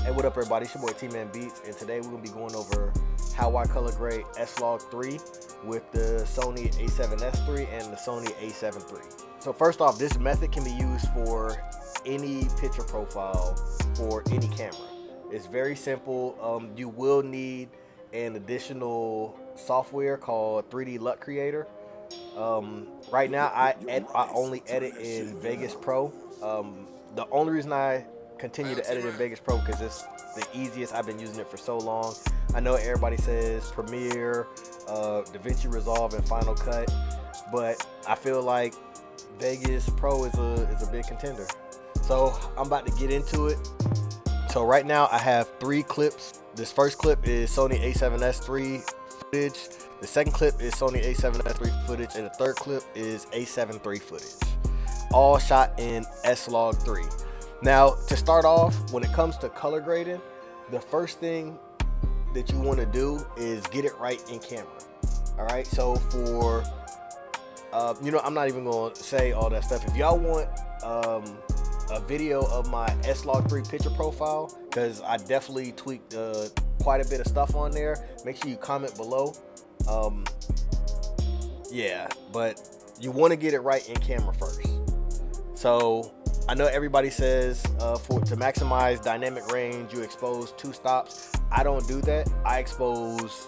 Hey, what up everybody, it's your boy TmanBeatz, and today we're going to be going over how I color grade SLOG3 with the Sony a7S III and the Sony a7 III. So first off, this method can be used for any picture profile for any camera. It's very simple. You will need an additional software called 3D LUT Creator. Right now I only edit in Vegas Pro. The only reason I continue to edit in Vegas Pro because it's the easiest. I've been using it for so long. I know everybody says Premiere, DaVinci Resolve, and Final Cut, but I feel like Vegas Pro is a big contender. So I'm about to get into it. So right now I have 3 clips. This first clip is Sony a7S III footage. The second clip is Sony a7S III footage, and the third clip is a7 III footage. All shot in SLOG3. Now, to start off, when it comes to color grading, the first thing that you want to do is get it right in camera. All right, so for I'm not even going to say all that stuff. If y'all want a video of my SLOG3 picture profile, because I definitely tweaked quite a bit of stuff on there, make sure you comment below. Yeah, but you want to get it right in camera first. So I know everybody says to maximize dynamic range, you expose 2 stops. I don't do that. I expose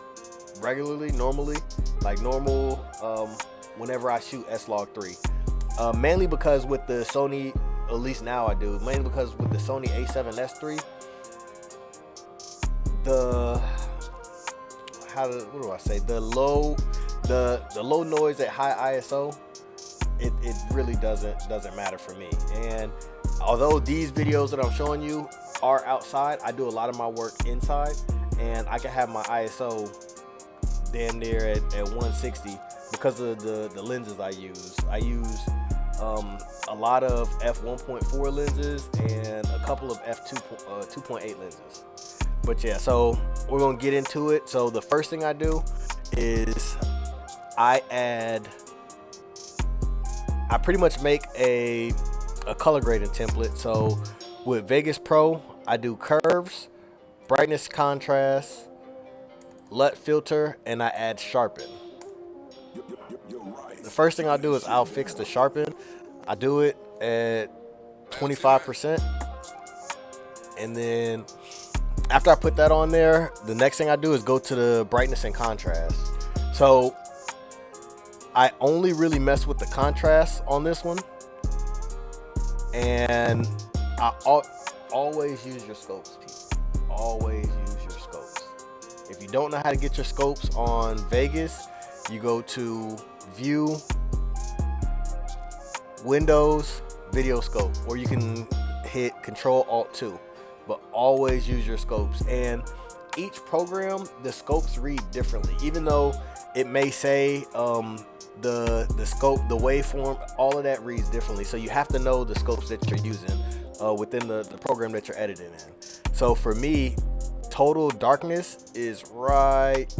regularly, normally, like normal, whenever I shoot SLOG3. Mainly because with the Sony, at least now I do, mainly because with the Sony a7S III, what do I say? The low noise at high ISO, it really doesn't matter for me. And although these videos that I'm showing you are outside, I do a lot of my work inside, and I can have my ISO damn near at 160 because of the lenses I use. I use a lot of f1.4 lenses and a couple of f2.8 lenses. But yeah, so we're gonna get into it. So the first thing I do is I pretty much make a color grading template. So with Vegas Pro, I do curves, brightness, contrast, LUT filter, and I add sharpen. The first thing I'll do is I'll fix the sharpen. I do it at 25%, and then after I put that on there, the next thing I do is go to the brightness and contrast. So I only really mess with the contrast on this one, and I always use your scopes, people. Always use your scopes. If you don't know how to get your scopes on Vegas, you go to View, Windows, Video Scope, or you can hit Control-Alt-2. But always use your scopes. And each program, the scopes read differently, even though it may say the scope, the waveform, all of that reads differently. So you have to know the scopes that you're using within the program that you're editing in. So for me, total darkness is right,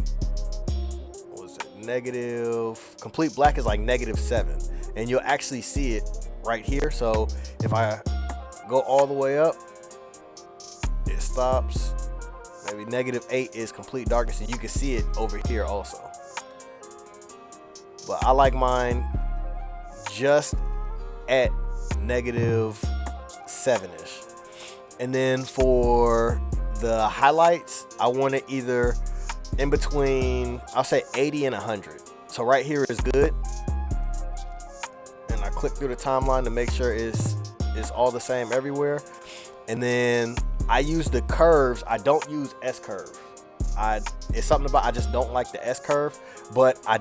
what was it, negative, complete black is like -7, and you'll actually see it right here. So if I go all the way up, it stops. Maybe -8 is complete darkness, and you can see it over here also. But I like mine just at -7-ish. And then for the highlights, I want it either in between, I'll say 80 and 100. So right here is good. And I click through the timeline to make sure it's all the same everywhere. And then I use the curves. I don't use S-curve. It's something about, I just don't like the S-curve, but I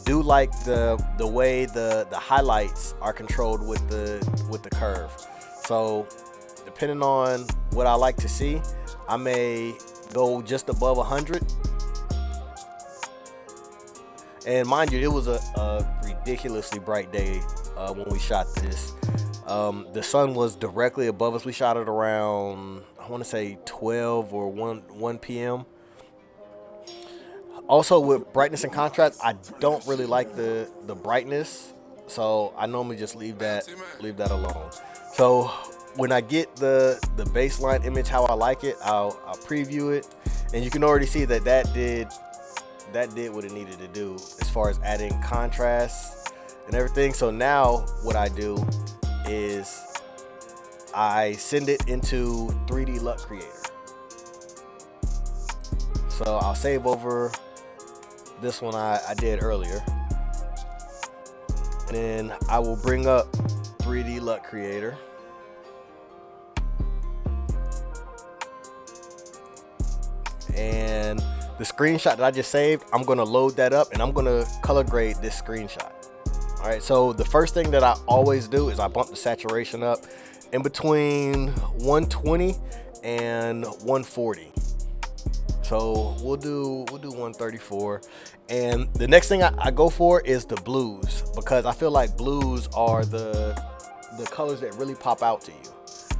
do like the way the highlights are controlled with the curve. So depending on what I like to see, I may go just above 100. And mind you, it was a ridiculously bright day when we shot this. The sun was directly above us. We shot it around, I want to say 12 or 1 p.m. Also with brightness and contrast, I don't really like the brightness, so I normally just leave that alone. So when I get the baseline image how I like it, I'll preview it, and you can already see that did what it needed to do as far as adding contrast and everything. So now what I do is I send it into 3D LUT Creator. So I'll save over this one I did earlier, and then I will bring up 3D LUT Creator. And the screenshot that I just saved, I'm gonna load that up and I'm gonna color grade this screenshot. All right, so the first thing that I always do is I bump the saturation up in between 120 and 140. So we'll do 134. And the next thing I go for is the blues, because I feel like blues are the colors that really pop out to you.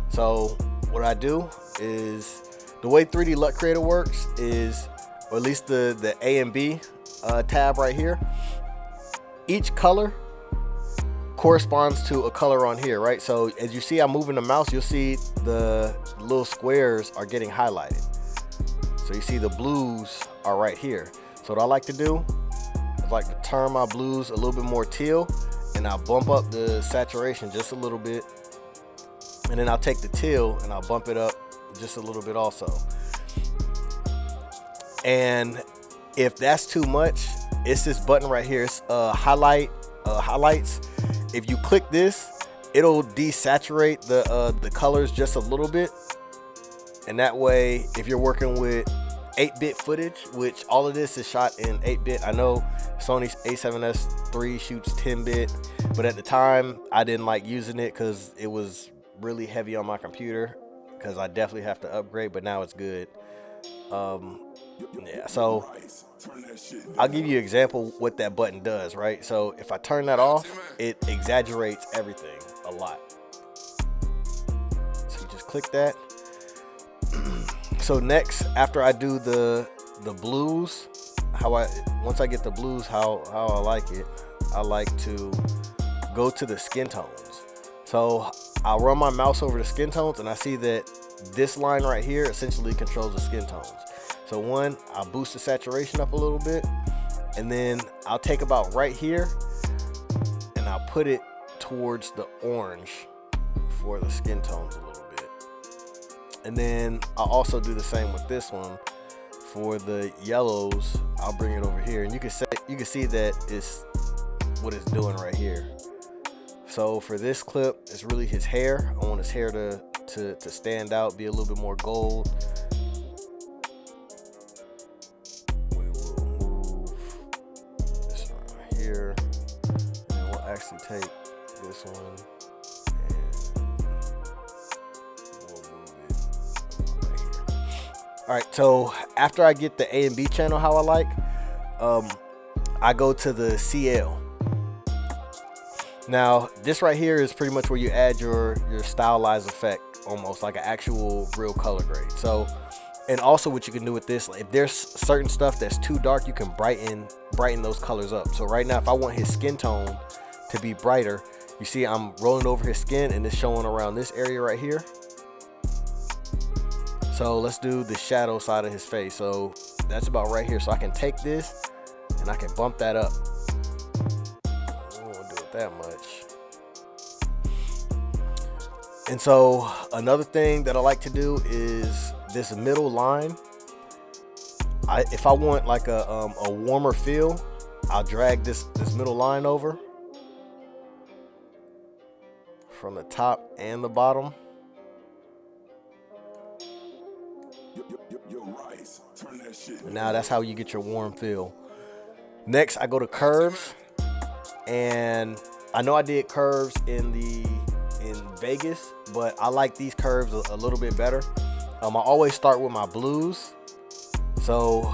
So what I do is, the way 3D LUT Creator works is, or at least the A and B tab right here, each color corresponds to a color on here, right? So as you see, I'm moving the mouse, you'll see the little squares are getting highlighted. So you see the blues are right here. So what I like to do is like to turn my blues a little bit more teal, and I'll bump up the saturation just a little bit. And then I'll take the teal and I'll bump it up just a little bit also. And if that's too much, it's this button right here. It's highlights. If you click this, it'll desaturate the colors just a little bit. And that way, if you're working with 8-bit footage, which all of this is shot in 8-bit. I know Sony's a7S III shoots 10-bit, but at the time I didn't like using it because it was really heavy on my computer, because I definitely have to upgrade, but now it's good. Yeah, so I'll give you an example what that button does, right? So if I turn that off, it exaggerates everything a lot. So you just click that. So next, after I do the blues, once I get the blues how I like it, I like to go to the skin tones. So I'll run my mouse over the skin tones, and I see that this line right here essentially controls the skin tones. So one, I'll boost the saturation up a little bit, and then I'll take about right here and I'll put it towards the orange for the skin tones a little bit. And then I'll also do the same with this one. For the yellows, I'll bring it over here, and you can see that it's what it's doing right here. So for this clip, it's really his hair. I want his hair to stand out, be a little bit more gold. We will move this right here, and we'll actually take this one and we'll move it right here. All right, so after I get the A and B channel how I like, I go to the CL. Now this right here is pretty much where you add your stylized effect, almost like an actual real color grade. So, and also what you can do with this, if there's certain stuff that's too dark, you can brighten those colors up. So right now, if I want his skin tone to be brighter, you see I'm rolling over his skin and it's showing around this area right here. So let's do the shadow side of his face. So that's about right here. So I can take this and I can bump that up. I won't do it that much. And so another thing that I like to do is this middle line. If I want like a warmer feel, I'll drag this middle line over from the top and the bottom. And now that's how you get your warm feel. Next, I go to curves, and I know I did curves in Vegas, but I like these curves a little bit better. I always start with my blues, so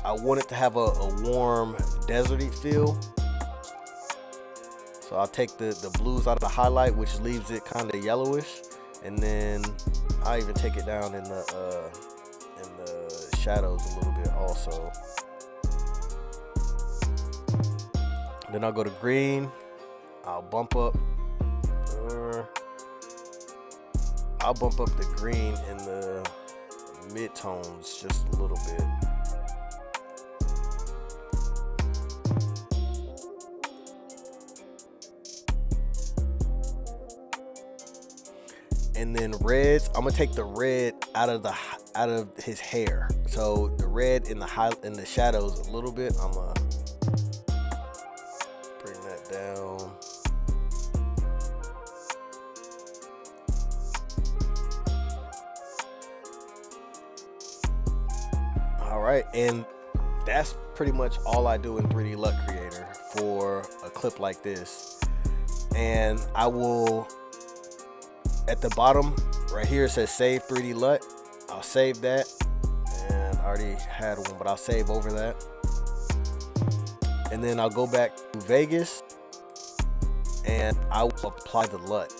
I want it to have a warm deserty feel. So I'll take the blues out of the highlight, which leaves it kind of yellowish, and then I even take it down in the shadows a little bit also. Then I'll go to green. I'll bump up. I'll bump up the green in the mid-tones just a little bit. And then reds, I'm gonna take the red out of his hair. So the red in the shadows a little bit. I'm gonna bring that down. All right, and that's pretty much all I do in 3D LUT Creator for a clip like this. And I will, at the bottom right here, it says save 3D LUT. I'll save that, and I already had one, but I'll save over that. And then I'll go back to Vegas and I will apply the LUT.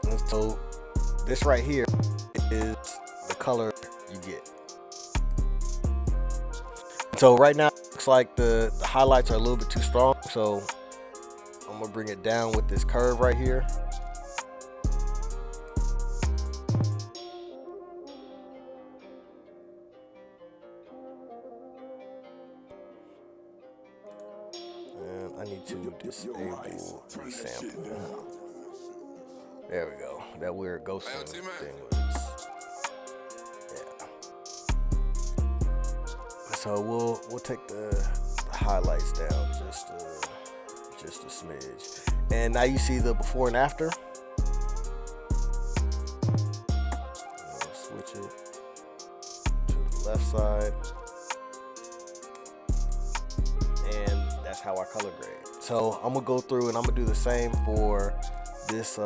And so this right here is the color you get. So right now it looks like the highlights are a little bit too strong, so I'm gonna bring it down with this curve right here. And I need to disable resample. There we go. That weird ghost thing was, yeah. So we'll take the highlights down just a smidge. And now you see the before and after. We'll switch it to the left side. And that's how I color grade. So I'm gonna go through and I'm gonna do the same for this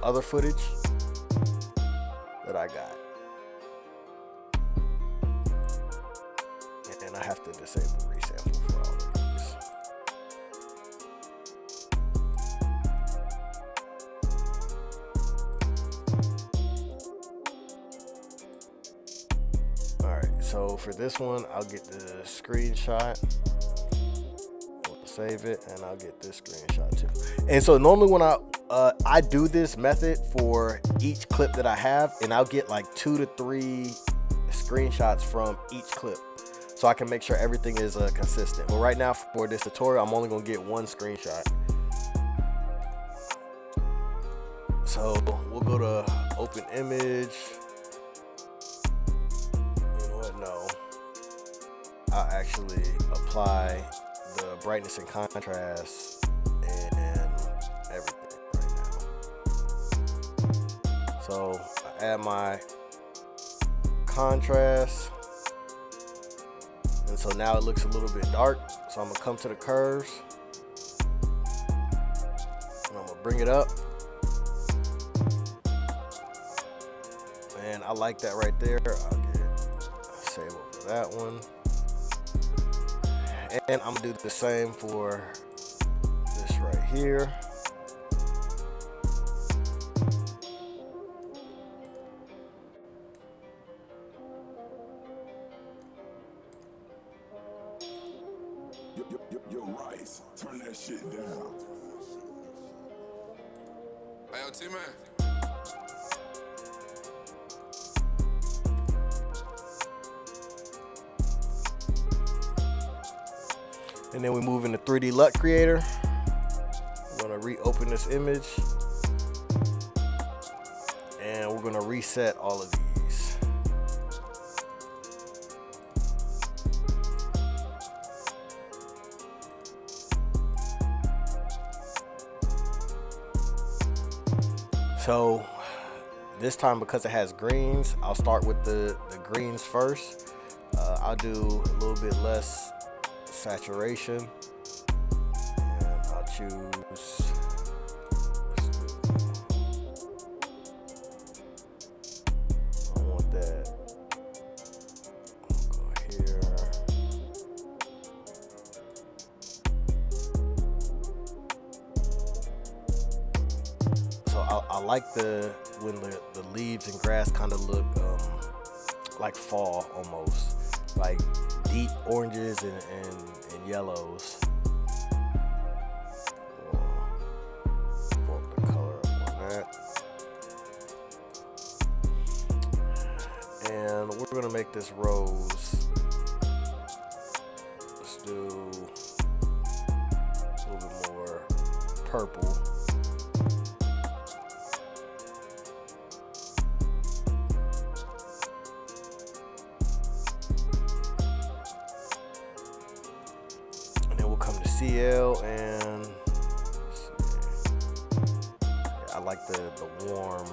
other footage that I got. And I have to disable resample for all of these. Alright, so for this one, I'll get the screenshot. We'll save it, and I'll get this screenshot too. And so normally when I do this method for each clip that I have, and I'll get like 2 to 3 screenshots from each clip, so I can make sure everything is consistent. But right now for this tutorial, I'm only gonna get 1 screenshot. So we'll go to open image. You know what? No, I'll actually apply the brightness and contrast and everything. So I add my contrast, and so now it looks a little bit dark. So I'm gonna come to the curves, and I'm gonna bring it up, and I like that right there. I'll save over that one, and I'm gonna do the same for this right here. Yo, Rice, turn that shit down. Hey, yo, T-Man. And then we move into 3D LUT Creator. We're gonna reopen this image, and we're gonna reset all of these. So this time, because it has greens, I'll start with the greens first. I'll do a little bit less saturation, and I'll choose, I want that. I'll go here. So I like when the leaves and grass kind of look like fall almost, like deep oranges and yellows. gonna make this rose. Let's do a little bit more purple. And then we'll come to CL, and I like the warm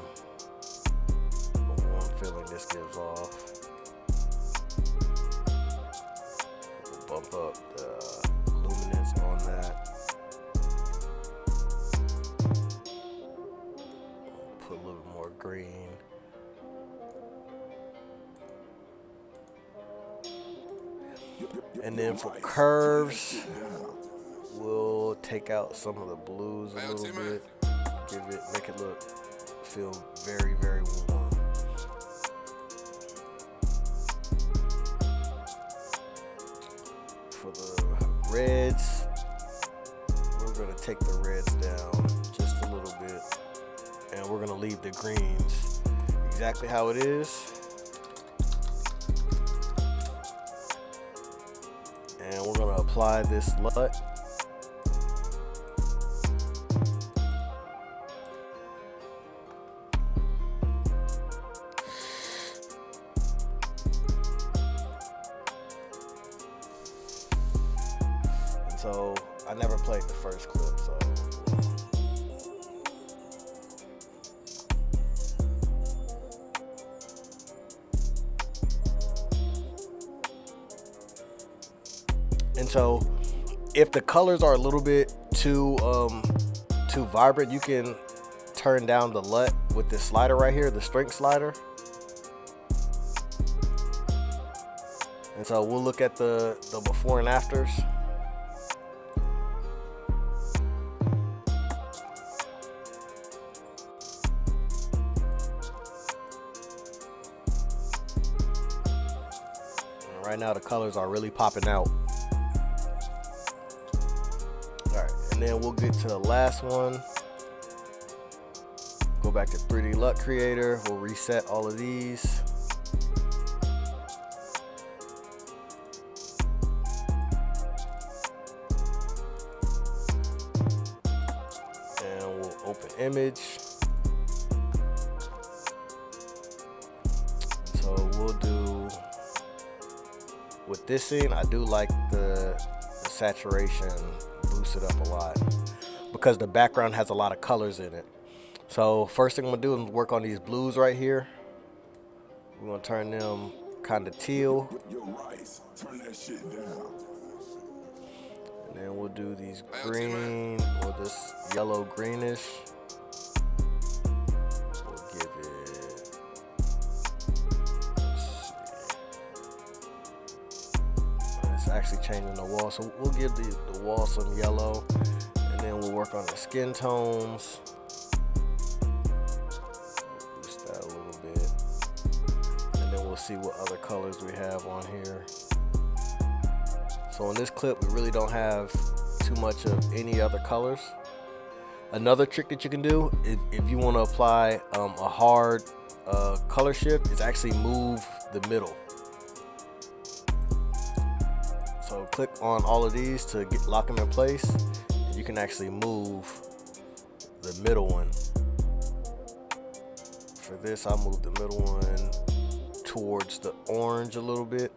feeling this gives off. We'll bump up the luminance on that. Put a little more green. And then for curves, we'll take out some of the blues a little bit. Make it feel very, very warm. For the reds, we're gonna take the reds down just a little bit, and we're gonna leave the greens exactly how it is. And we're gonna apply this LUT. So I never played the first clip, so and so if the colors are a little bit too vibrant, you can turn down the LUT with this slider right here, the strength slider. And so we'll look at the before and afters. Right now the colors are really popping out. Alright, and then we'll get to the last one. Go back to 3D LUT Creator. We'll reset all of these. And we'll open image. So we'll do, with this scene, I do like the saturation, boost it up a lot because the background has a lot of colors in it. So first thing I'm gonna do is work on these blues right here. We're gonna turn them kind of teal. Turn that shit down. And then we'll do these green or this yellow greenish. We'll give it, let's see. It's actually changing the wall, so we'll give the wall some yellow, and then we'll work on the skin tones. Boost that a little bit, and then we'll see what other colors we have on here. So in this clip, we really don't have too much of any other colors. Another trick that you can do, if you want to apply a hard color shift, is actually move the middle. So click on all of these to lock them in place. And you can actually move the middle one. For this, I'll move the middle one towards the orange a little bit.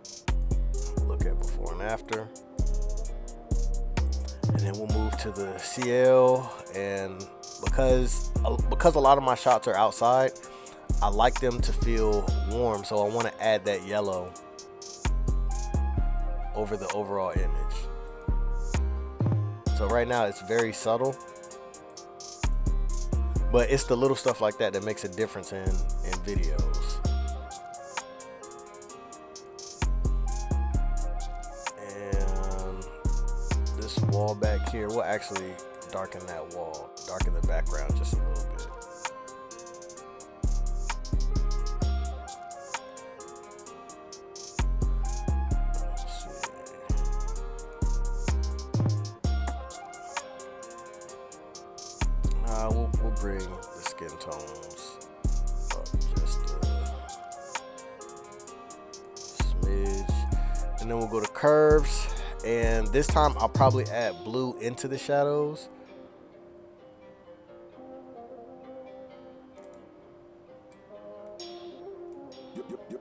Look at before and after. And then we'll move to the CL, and because a lot of my shots are outside, I like them to feel warm, so I want to add that yellow over the overall image. So right now it's very subtle, but it's the little stuff like that that makes a difference in videos. Wall back here, we'll actually darken that wall, darken the background just a little bit. Let's see. We'll bring the skin tones up just then we'll go to curves, and this time I'll probably add blue into the shadows.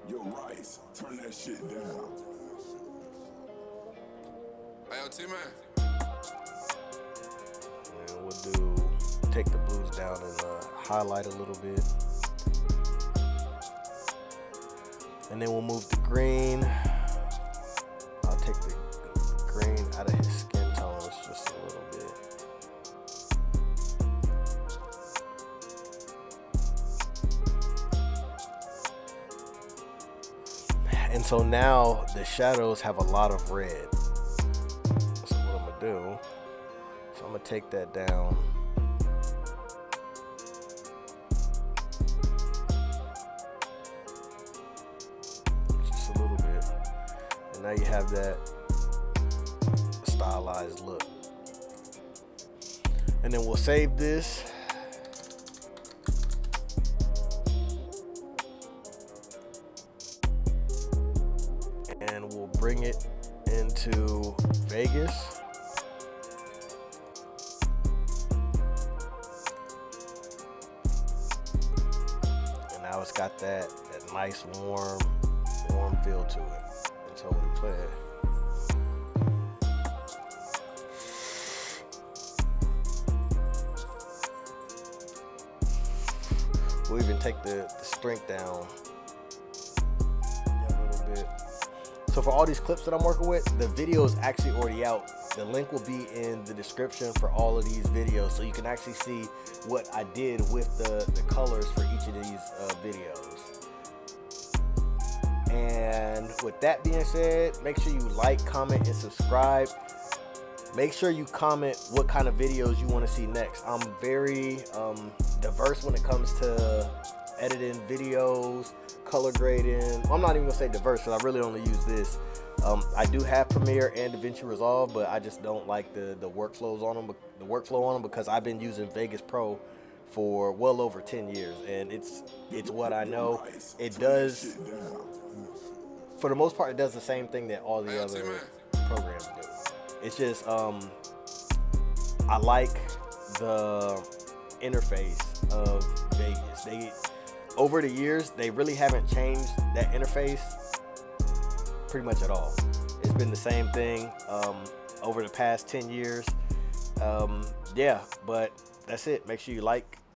Yo, Rice, turn that shit down. Hey, OTM. And we'll take the blues down and highlight a little bit. And then we'll move the green. I'll take the green out of his skin tones just a little bit. And so now the shadows have a lot of red. So what I'm gonna do, so I'm gonna take that down. Just a little bit. And now you have that stylized look. And then we'll save this. And we'll bring it into Vegas. And now it's got that nice warm feel to it. And so we play it. We'll even take the strength down a little bit. So for all these clips that I'm working with, the video is actually already out. The link will be in the description for all of these videos, so you can actually see what I did with the colors for each of these videos. And with that being said, make sure you like, comment, and subscribe. Make sure you comment what kind of videos you want to see next. I'm very diverse when it comes to editing videos, color grading. Well, I'm not even gonna say diverse because I really only use this. I do have Premiere and DaVinci Resolve, but I just don't like the workflows on them. The workflow on them because I've been using Vegas Pro for well over 10 years, and it's what I know. It does, for the most part, it does the same thing that all the other programs do. It's just I like the interface of Vegas. Over the years, they really haven't changed that interface pretty much at all. It's been the same thing over the past 10 years. Yeah, but that's it. Make sure you like,